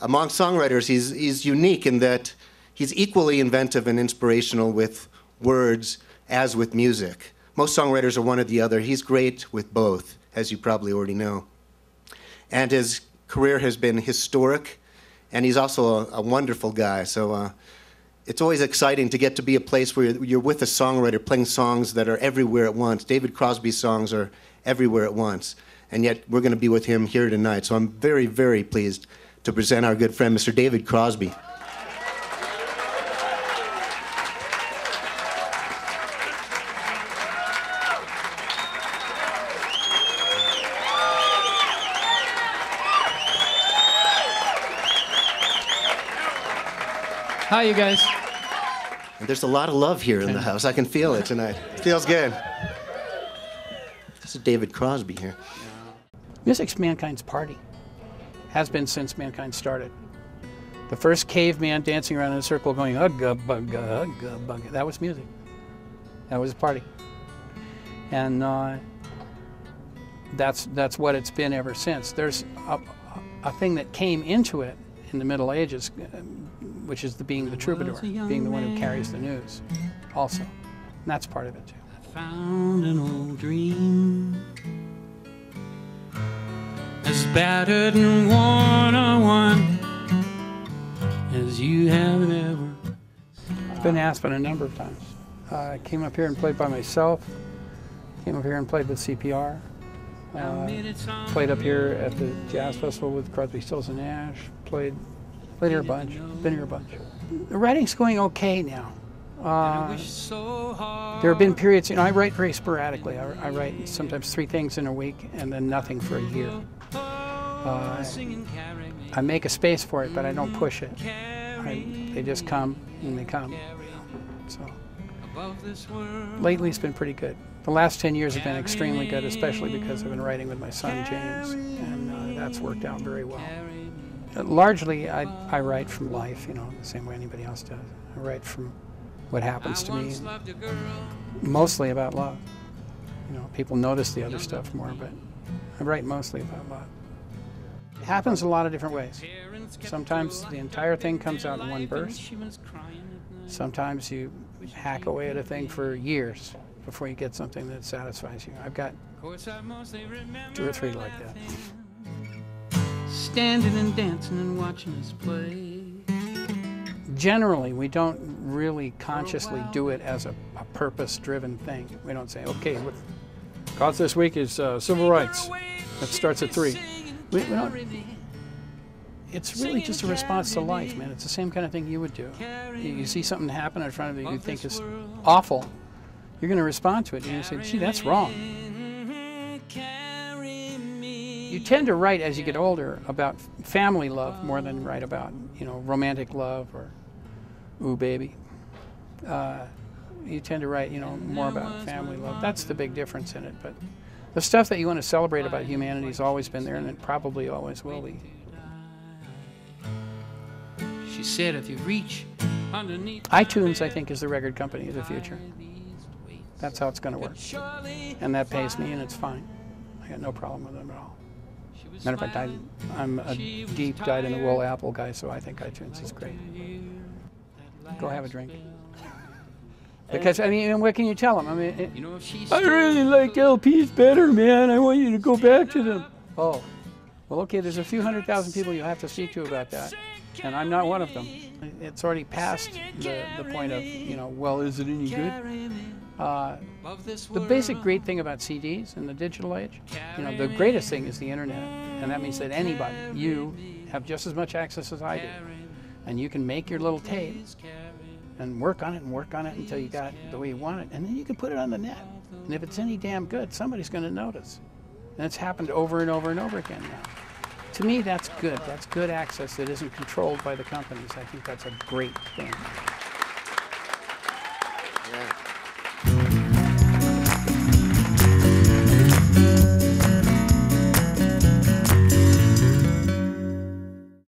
among songwriters, he's unique in that he's equally inventive and inspirational with words as with music. Most songwriters are one or the other. He's great with both, as you probably already know. And his career has been historic, and he's also a wonderful guy. So it's always exciting to get to be a place where you're with a songwriter playing songs that are everywhere at once. David Crosby's songs are everywhere at once, and yet we're going to be with him here tonight. So I'm very, very pleased to present our good friend, Mr. David Crosby. Hi, you guys. And there's a lot of love here in the house. I can feel it tonight. It feels good. This is David Crosby here. Music's mankind's party. Has been since mankind started. The first caveman dancing around in a circle going, ugga, bugga, ugga, bugga. That was music. That was a party. And that's what it's been ever since. There's a thing that came into it in the Middle Ages, which is being the troubadour, being the one who carries the news also. And that's part of it too. I found an old dream as battered and worn as you have ever. I've been to Aspen a number of times. I came up here and played by myself, came up here and played with CPR, played up here at the Jazz Festival with Crosby, Stills and Nash, played here a bunch, been here a bunch. The writing's going okay now. There have been periods, you know, I write very sporadically. I write sometimes 3 things in a week and then nothing for a year. I make a space for it, but I don't push it. They just come and they come. So lately it's been pretty good. The last 10 years have been extremely good, especially because I've been writing with my son James, and that's worked out very well. Largely, I write from life, you know, the same way anybody else does. I write from what happens to me, mostly about love. You know, people notice the other stuff more, but I write mostly about love. It happens a lot of different ways. Sometimes the entire thing comes out in one burst. Sometimes you hack away at a thing for years before you get something that satisfies you. I've got 2 or 3 like that. Standing and dancing and watching us play. Generally, we don't really consciously do it as a purpose-driven thing. We don't say, okay, what cause this week is civil rights. That starts at 3. We don't. It's really just a response to life, man. It's the same kind of thing you would do. You see something happen in front of you you think is awful, you're going to respond to it. And you say, gee, that's wrong. You tend to write as you get older about family love more than write about, you know, romantic love or ooh baby. You tend to write, you know, more about family love. That's the big difference in it. But the stuff that you want to celebrate about humanity has always been there, and it probably always will be. She said, if you reach underneath iTunes, I think, is the record company of the future. That's how it's going to work. And that pays me, and it's fine. I got no problem with them at all. Matter of fact, I'm a deep dyed-in-the-wool Apple guy, so I think iTunes is great. Go have a drink. Because, I mean, what can you tell them? I mean, I really like LPs better, man. I want you to go back to them. Oh, well, okay, there's a few 100,000 people you have to speak to about that, and I'm not one of them. It's already past the point of, you know, well, is it any good? The basic great thing about CDs in the digital age, you know, the greatest thing is the internet, and that means that anybody, you, have just as much access as I do, and you can make your little tape and work on it until you got it the way you want it, and then you can put it on the net, and if it's any damn good, somebody's going to notice, and it's happened over and over and over again now. To me, that's good. That's good access that isn't controlled by the companies. I think that's a great thing. Yeah.